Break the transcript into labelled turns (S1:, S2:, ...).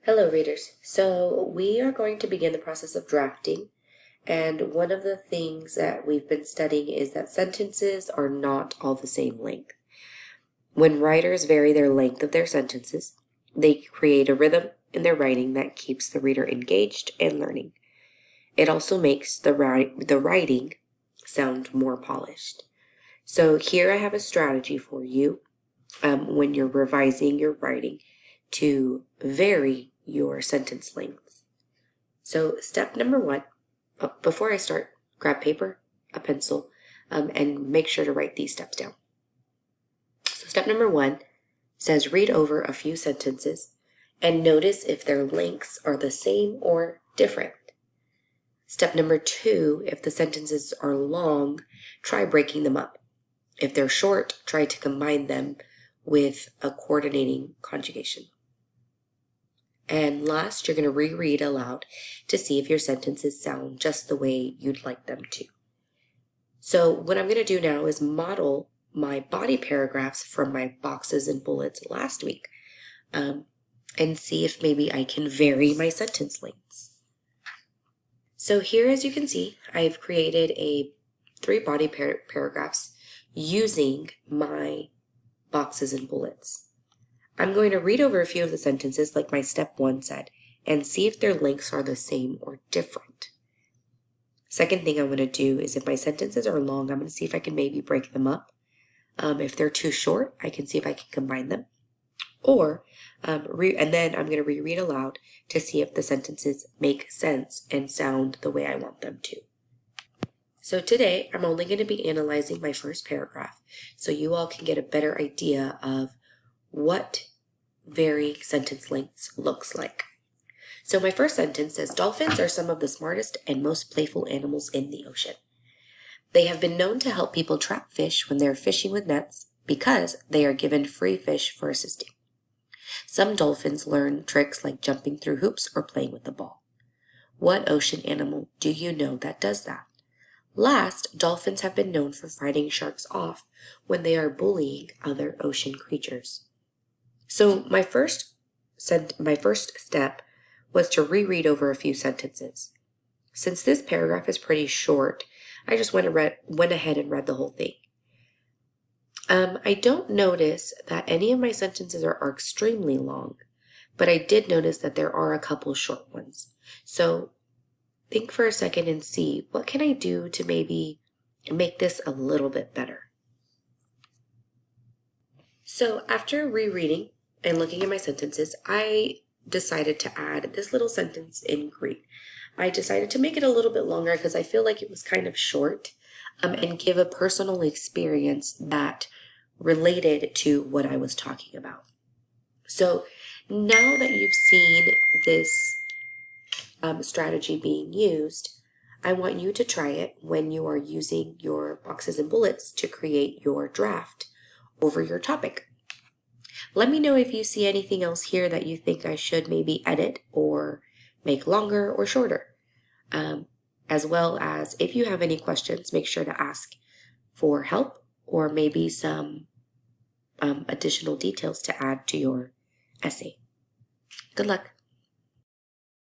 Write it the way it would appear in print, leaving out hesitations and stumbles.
S1: Hello, readers. So we are going to begin the process of drafting, and one of the things that we've been studying is that sentences are not all the same length. When writers vary their length of their sentences, they create a rhythm in their writing that keeps the reader engaged and learning. It also makes the writing sound more polished. So here I have a strategy for you when you're revising your writing to vary your sentence lengths. So step number one, before I start, grab paper, a pencil, and make sure to write these steps down. So step number one says read over a few sentences and notice if their lengths are the same or different. Step number two, if the sentences are long, try breaking them up. If they're short, try to combine them with a coordinating conjugation. And last, you're going to reread aloud to see if your sentences sound just the way you'd like them to. So what I'm going to do now is model my body paragraphs from my boxes and bullets last week and see if maybe I can vary my sentence lengths. So here, as you can see, I've created 3 body paragraphs using my boxes and bullets. I'm going to read over a few of the sentences like my step 1 said and see if their lengths are the same or different. Second thing I'm going to do is if my sentences are long, I'm going to see if I can maybe break them up. If they're too short, I can see if I can combine them. Or, and then I'm going to reread aloud to see if the sentences make sense and sound the way I want them to. So today, I'm only going to be analyzing my first paragraph so you all can get a better idea of what varying sentence lengths looks like. So my first sentence says, dolphins are some of the smartest and most playful animals in the ocean. They have been known to help people trap fish when they are fishing with nets because they are given free fish for assisting. Some dolphins learn tricks like jumping through hoops or playing with the ball. What ocean animal do you know that does that? Last, dolphins have been known for fighting sharks off when they are bullying other ocean creatures. So my first step was to reread over a few sentences. Since this paragraph is pretty short, I just went ahead and read the whole thing. I don't notice that any of my sentences are extremely long, but I did notice that there are a couple short ones. So think for a second and see, what can I do to maybe make this a little bit better? So after rereading and looking at my sentences, I decided to add this little sentence in Greek. I decided to make it a little bit longer because I feel like it was kind of short and give a personal experience that related to what I was talking about. So now that you've seen this strategy being used, I want you to try it when you are using your boxes and bullets to create your draft over your topic. Let me know if you see anything else here that you think I should maybe edit or make longer or shorter. As well as if you have any questions, make sure to ask for help or maybe some additional details to add to your essay. Good luck.